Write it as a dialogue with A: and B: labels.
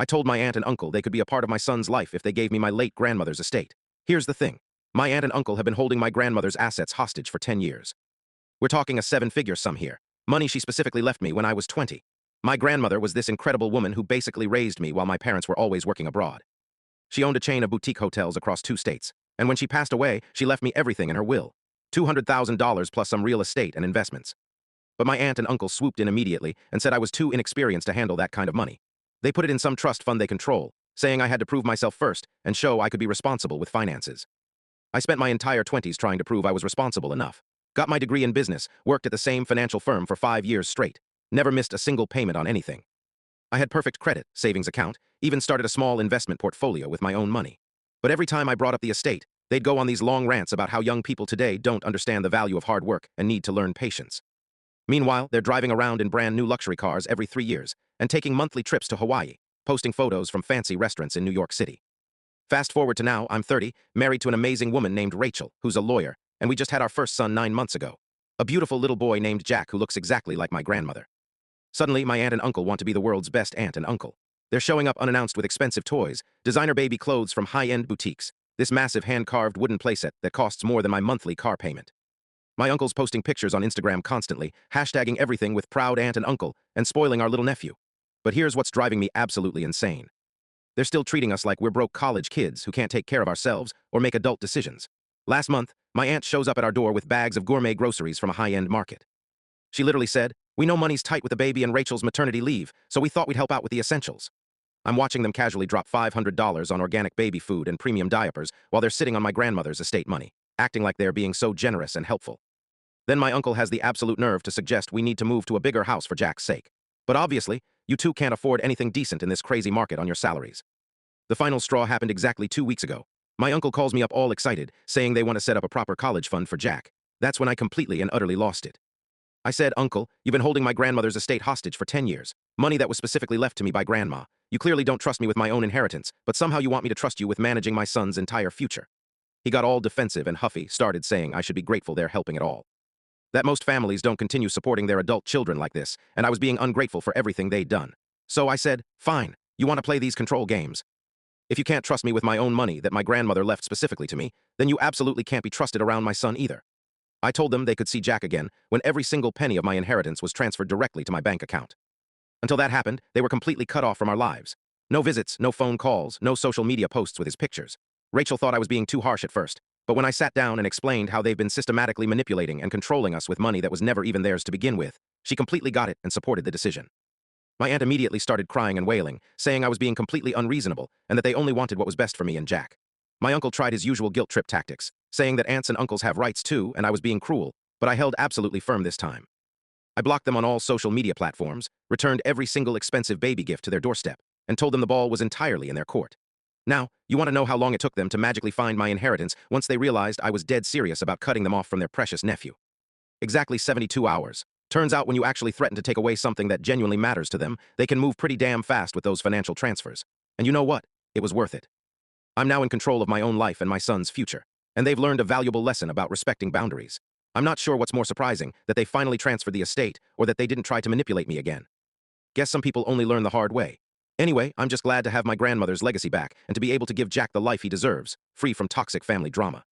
A: I told my aunt and uncle they could be a part of my son's life if they gave me my late grandmother's estate. Here's the thing. My aunt and uncle have been holding my grandmother's assets hostage for 10 years. We're talking a seven-figure sum here. Money she specifically left me when I was 20. My grandmother was this incredible woman who basically raised me while my parents were always working abroad. She owned a chain of boutique hotels across 2 states, and when she passed away, she left me everything in her will. $200,000 plus some real estate and investments. But my aunt and uncle swooped in immediately and said I was too inexperienced to handle that kind of money. They put it in some trust fund they control, saying I had to prove myself first and show I could be responsible with finances. I spent my entire 20s trying to prove I was responsible enough. Got my degree in business, worked at the same financial firm for 5 years straight, never missed a single payment on anything. I had perfect credit, savings account, even started a small investment portfolio with my own money. But every time I brought up the estate, they'd go on these long rants about how young people today don't understand the value of hard work and need to learn patience. Meanwhile, they're driving around in brand new luxury cars every 3 years and taking monthly trips to Hawaii, posting photos from fancy restaurants in New York City. Fast forward to now, I'm 30, married to an amazing woman named Rachel, who's a lawyer, and we just had our first son 9 months ago. A beautiful little boy named Jack who looks exactly like my grandmother. Suddenly, my aunt and uncle want to be the world's best aunt and uncle. They're showing up unannounced with expensive toys, designer baby clothes from high-end boutiques, this massive hand-carved wooden playset that costs more than my monthly car payment. My uncle's posting pictures on Instagram constantly, hashtagging everything with proud aunt and uncle, and spoiling our little nephew. But here's what's driving me absolutely insane. They're still treating us like we're broke college kids who can't take care of ourselves or make adult decisions. Last month, my aunt shows up at our door with bags of gourmet groceries from a high-end market. She literally said, "We know money's tight with the baby and Rachel's maternity leave, so we thought we'd help out with the essentials." I'm watching them casually drop $500 on organic baby food and premium diapers while they're sitting on my grandmother's estate money, acting like they're being so generous and helpful. Then my uncle has the absolute nerve to suggest we need to move to a bigger house for Jack's sake. But obviously, you two can't afford anything decent in this crazy market on your salaries. The final straw happened exactly 2 weeks ago. My uncle calls me up all excited, saying they want to set up a proper college fund for Jack. That's when I completely and utterly lost it. I said, "Uncle, you've been holding my grandmother's estate hostage for 10 years. Money that was specifically left to me by Grandma. You clearly don't trust me with my own inheritance, but somehow you want me to trust you with managing my son's entire future." He got all defensive and huffy, started saying I should be grateful they're helping at all. That most families don't continue supporting their adult children like this, and I was being ungrateful for everything they'd done. So I said, "Fine, you want to play these control games? If you can't trust me with my own money that my grandmother left specifically to me, then you absolutely can't be trusted around my son either." I told them they could see Jack again when every single penny of my inheritance was transferred directly to my bank account. Until that happened, they were completely cut off from our lives. No visits, no phone calls, no social media posts with his pictures. Rachel thought I was being too harsh at first, but when I sat down and explained how they've been systematically manipulating and controlling us with money that was never even theirs to begin with, she completely got it and supported the decision. My aunt immediately started crying and wailing, saying I was being completely unreasonable and that they only wanted what was best for me and Jack. My uncle tried his usual guilt trip tactics, saying that aunts and uncles have rights too and I was being cruel, but I held absolutely firm this time. I blocked them on all social media platforms, returned every single expensive baby gift to their doorstep, and told them the ball was entirely in their court. Now, you want to know how long it took them to magically find my inheritance once they realized I was dead serious about cutting them off from their precious nephew? Exactly 72 hours. Turns out when you actually threaten to take away something that genuinely matters to them, they can move pretty damn fast with those financial transfers. And you know what? It was worth it. I'm now in control of my own life and my son's future, and they've learned a valuable lesson about respecting boundaries. I'm not sure what's more surprising, that they finally transferred the estate, or that they didn't try to manipulate me again. Guess some people only learn the hard way. Anyway, I'm just glad to have my grandmother's legacy back and to be able to give Jack the life he deserves, free from toxic family drama.